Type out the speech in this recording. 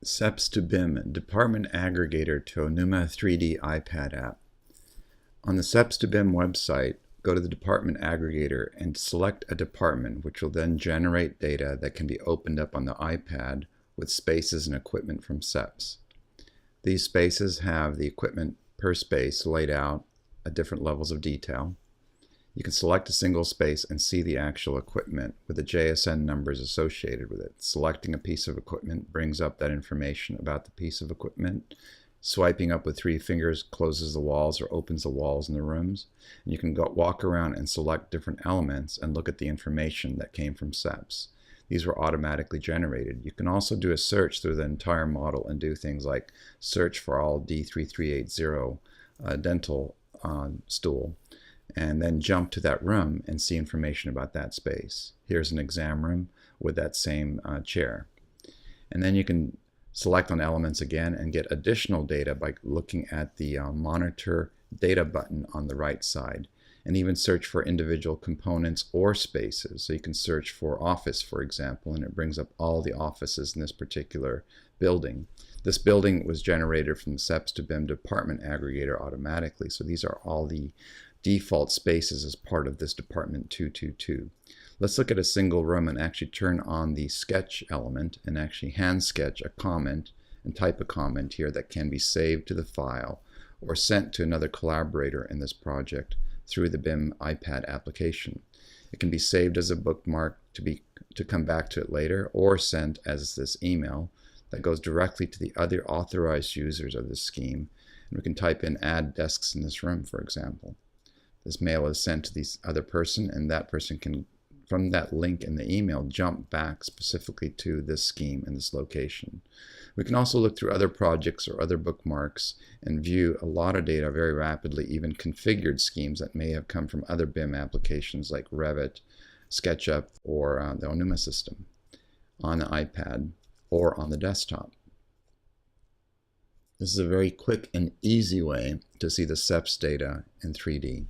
SEPS to BIM Department Aggregator to Onuma 3D iPad app. On the SEPS to BIM website, go to the Department Aggregator and select a department, which will then generate data that can be opened up on the iPad with spaces and equipment from SEPS. These spaces have the equipment per space laid out at different levels of detail. You can select a single space and see the actual equipment with the JSN numbers associated with it. Selecting a piece of equipment brings up that information about the piece of equipment. Swiping up with 3 fingers closes the walls or opens the walls in the rooms. And you can walk around and select different elements and look at the information that came from SEPS. These were automatically generated. You can also do a search through the entire model and do things like search for all D3380 dental stool, and then jump to that room and see information about that space. Here's an exam room with that same chair. And then you can select on elements again and get additional data by looking at the monitor data button on the right side, and even search for individual components or spaces. So you can search for office, for example, and it brings up all the offices in this particular building. This building was generated from the SEPS to BIM Department Aggregator automatically, so these are all the default spaces as part of this Department 222. Let's look at a single room and actually turn on the sketch element and actually hand sketch a comment and type a comment here that can be saved to the file or sent to another collaborator in this project through the BIM iPad application. It can be saved as a bookmark to come back to it later, or sent as this email that goes directly to the other authorized users of this scheme. And we can type in add desks in this room, for example. This mail is sent to this other person, and that person can, from that link in the email, jump back specifically to this scheme and this location. We can also look through other projects or other bookmarks and view a lot of data very rapidly, even configured schemes that may have come from other BIM applications like Revit, SketchUp, or the Onuma system on the iPad or on the desktop. This is a very quick and easy way to see the SEPS data in 3D.